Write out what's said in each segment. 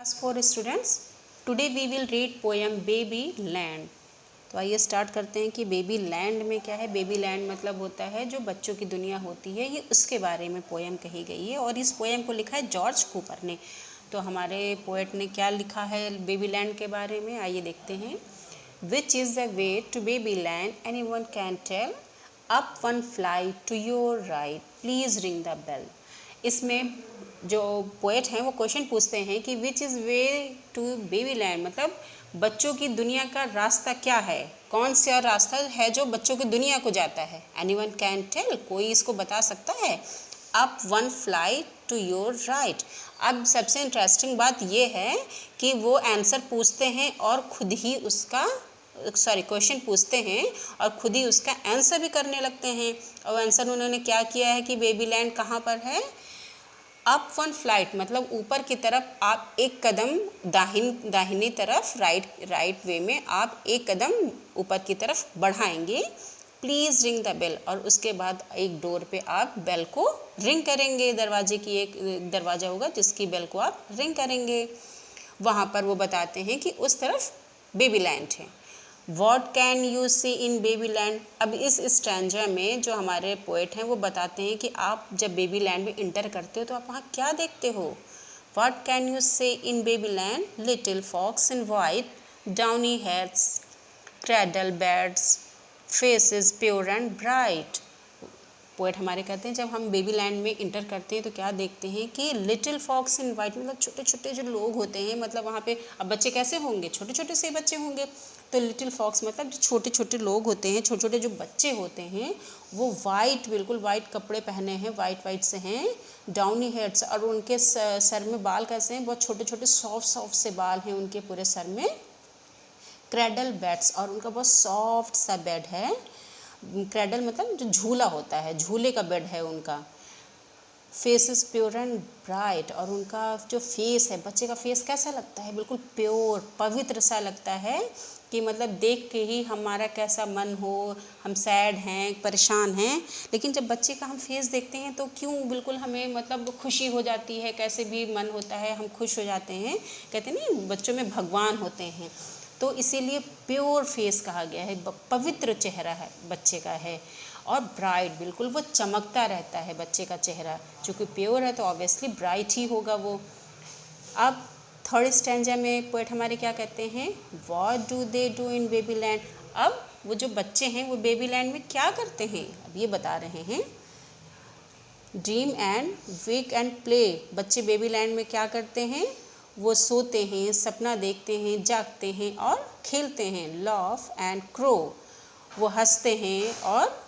Class 4 students, today we will read poem Baby Land। तो आइए start करते हैं कि बेबी लैंड में क्या है। बेबी लैंड मतलब होता है जो बच्चों की दुनिया होती है, ये उसके बारे में पोएम कही गई है और इस पोएम को लिखा है जॉर्ज कूपर ने। तो हमारे पोएट ने क्या लिखा है बेबी लैंड के बारे में, आइए देखते हैं। Which is the way to babyland any one can tell, up one fly to your right please ring the bell. इसमें जो पोएट हैं वो क्वेश्चन पूछते हैं कि which is way to babyland, मतलब बच्चों की दुनिया का रास्ता क्या है, कौन सा रास्ता है जो बच्चों की दुनिया को जाता है। एनी वन कैन टेल, कोई इसको बता सकता है। Up one fly to your right. अब सबसे इंटरेस्टिंग बात ये है कि वो आंसर पूछते हैं और खुद ही उसका क्वेश्चन पूछते हैं और खुद ही उसका आंसर भी करने लगते हैं। और आंसर उन्होंने क्या किया है कि बेबी लैंड कहाँ पर है। अप वन फ्लाइट मतलब ऊपर की तरफ आप एक कदम दाहिनी तरफ राइट वे में आप एक कदम ऊपर की तरफ बढ़ाएंगे। प्लीज़ रिंग द बेल, और उसके बाद एक डोर पे आप बेल को रिंग करेंगे। दरवाजे की एक दरवाज़ा होगा जिसकी बेल को आप रिंग करेंगे। वहाँ पर वो बताते हैं कि उस तरफ बेबी लैंड है। What can you see in baby land. अब इस स्टैंजा में जो हमारे पोएट हैं वो बताते हैं कि आप जब बेबी लैंड में इंटर करते हो तो आप वहाँ क्या देखते हो। What can you see in baby land, little folks in white, downy heads, cradle beds, faces pure and bright. Poet हमारे कहते हैं जब हम बेबी लैंड में इंटर करते हैं तो क्या देखते हैं कि लिटिल फॉक्स इन वाइट, मतलब छोटे छोटे जो लोग होते हैं, मतलब वहाँ पे अब बच्चे कैसे होंगे, छोटे छोटे से बच्चे होंगे। तो लिटिल फॉक्स मतलब जो छोटे छोटे लोग होते हैं, छोटे छोटे जो बच्चे होते हैं वो वाइट, बिल्कुल वाइट कपड़े पहने हैं, वाइट से हैं। डाउनी हेड्स, और उनके सर में बाल कैसे हैं, बहुत छोटे छोटे सॉफ्ट से बाल हैं उनके पूरे सर में। क्रैडल बेड्स, और उनका बहुत सॉफ्ट सा बेड है। क्रैडल मतलब जो झूला होता है, झूले का बेड है उनका। Face is pure and bright, और उनका जो फेस है, बच्चे का फेस कैसा लगता है, बिल्कुल प्योर पवित्र सा लगता है कि मतलब देख के ही हमारा कैसा मन हो, हम सैड हैं, परेशान हैं, लेकिन जब बच्चे का हम फेस देखते हैं तो क्यों बिल्कुल हमें मतलब खुशी हो जाती है, कैसे भी मन होता है हम खुश हो जाते हैं। कहते हैं नहीं बच्चों में भगवान होते हैं, तो इसीलिए प्योर फेस कहा गया है, पवित्र चेहरा है बच्चे का है। और ब्राइट, बिल्कुल वो चमकता रहता है बच्चे का चेहरा, चूँकि प्योर है तो ऑब्वियसली ब्राइट ही होगा वो। अब थर्ड स्टैंजा में पोएट हमारे क्या कहते हैं, what do they do in baby land. अब वो जो बच्चे हैं वो बेबी लैंड में क्या करते हैं, अब ये बता रहे हैं। Dream and wake and play, बच्चे बेबी लैंड में क्या करते हैं, वो सोते हैं, सपना देखते हैं, जागते हैं और खेलते हैं। लॉफ एंड क्रो, वो हंसते हैं और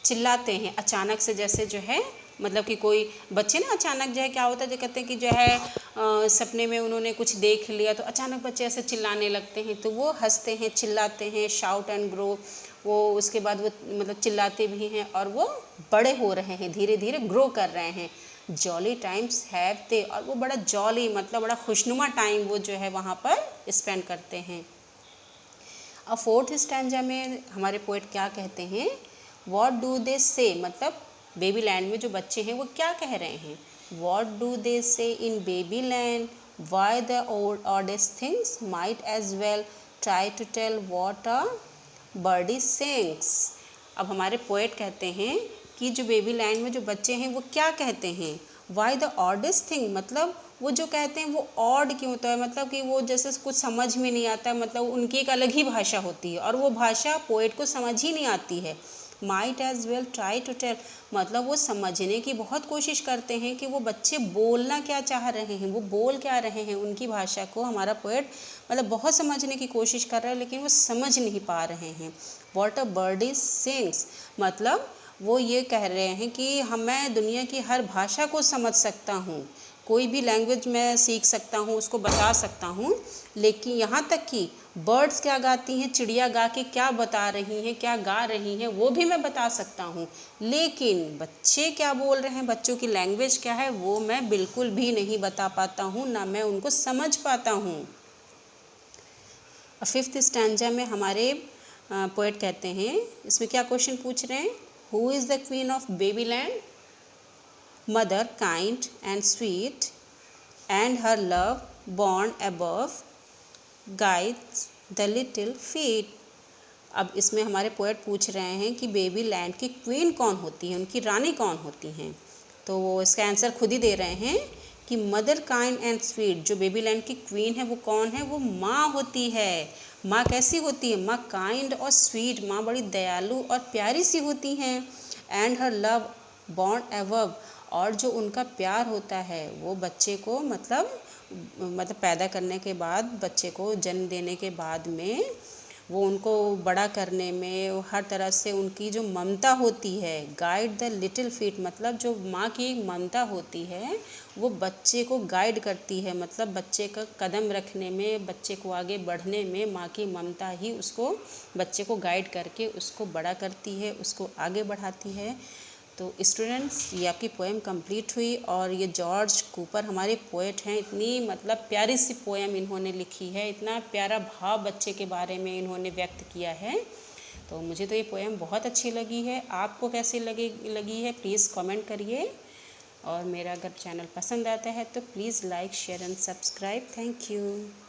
चिल्लाते हैं। अचानक से जैसे जो है मतलब कि कोई बच्चे ना अचानक जो है क्या होता है, जो कहते हैं कि जो है सपने में उन्होंने कुछ देख लिया तो अचानक बच्चे ऐसे चिल्लाने लगते हैं, तो वो हंसते हैं, चिल्लाते हैं। शाउट एंड ग्रो, वो उसके बाद वो मतलब चिल्लाते भी हैं और वो बड़े हो रहे हैं, धीरे धीरे ग्रो कर रहे हैं। जॉली टाइम्स हैव दे, और वो बड़ा जॉली मतलब बड़ा खुशनुमा टाइम वो जो है वहाँ पर स्पेंड करते हैं। अब फोर्थ स्टैंजा में हमारे पोएट क्या कहते हैं, वॉट डू दे से, मतलब बेबी लैंड में जो बच्चे हैं वो क्या कह रहे हैं। What do they say in baby land, why the oddest things might as well try to tell what a birdie sings. अब हमारे पोएट कहते हैं कि जो बेबी लैंड में जो बच्चे हैं वो क्या कहते हैं। वाई द ऑडेस्ट थिंग, मतलब वो जो कहते हैं वो ऑड क्यों होता है, मतलब कि वो जैसे कुछ समझ में नहीं आता, मतलब उनकी एक अलग ही भाषा होती है और वो भाषा पोएट को समझ ही नहीं आती है। Might as well try to tell, मतलब वो समझने की बहुत कोशिश करते हैं कि वो बच्चे बोलना क्या चाह रहे हैं, वो बोल क्या रहे हैं, उनकी भाषा को हमारा पोएट मतलब बहुत समझने की कोशिश कर रहा है लेकिन वो समझ नहीं पा रहे हैं। वॉट अ बर्डी सिंग्स, मतलब वो ये कह रहे हैं कि मैं दुनिया की हर भाषा को समझ सकता हूँ, कोई भी लैंग्वेज मैं सीख सकता हूँ, उसको बता सकता हूँ, लेकिन यहाँ तक कि बर्ड्स क्या गाती हैं, चिड़िया गा के क्या बता रही हैं, क्या गा रही हैं, वो भी मैं बता सकता हूँ, लेकिन बच्चे क्या बोल रहे हैं, बच्चों की लैंग्वेज क्या है, वो मैं बिल्कुल भी नहीं बता पाता हूँ, ना मैं उनको समझ पाता हूँ। फिफ्थ स्टैंजा में हमारे पोएट कहते हैं, इसमें क्या क्वेश्चन पूछ रहे हैं, who is the queen of baby land, mother kind and sweet and her love born above guides the little feet। अब इसमें हमारे पोएट पूछ रहे हैं कि बेबी लैंड की क्वीन कौन होती है, उनकी रानी कौन होती हैं। तो वो इसका आंसर खुद ही दे रहे हैं कि मदर काइंड एंड स्वीट। जो बेबी लैंड की क्वीन है वो कौन है, वो माँ होती है। माँ कैसी होती है, माँ काइंड और स्वीट, माँ बड़ी दयालु और प्यारी सी होती हैं। एंड हर लव बॉर्न एवव, और जो उनका प्यार होता है वो बच्चे को मतलब पैदा करने के बाद, बच्चे को जन्म देने के बाद में वो उनको बड़ा करने में हर तरह से उनकी जो ममता होती है, गाइड द लिटिल फीट, मतलब जो माँ की ममता होती है वो बच्चे को गाइड करती है, मतलब बच्चे का कदम रखने में, बच्चे को आगे बढ़ने में माँ की ममता ही उसको, बच्चे को गाइड करके उसको बड़ा करती है, उसको आगे बढ़ाती है। तो स्टूडेंट्स, ये आपकी पोएम कंप्लीट हुई। और ये जॉर्ज कूपर हमारे पोएट हैं, इतनी मतलब प्यारी सी पोएम इन्होंने लिखी है, इतना प्यारा भाव बच्चे के बारे में इन्होंने व्यक्त किया है। तो मुझे तो ये पोएम बहुत अच्छी लगी है। आपको कैसी लगी है प्लीज़ कमेंट करिए। और मेरा अगर चैनल पसंद आता है तो please like share and subscribe. Thank you.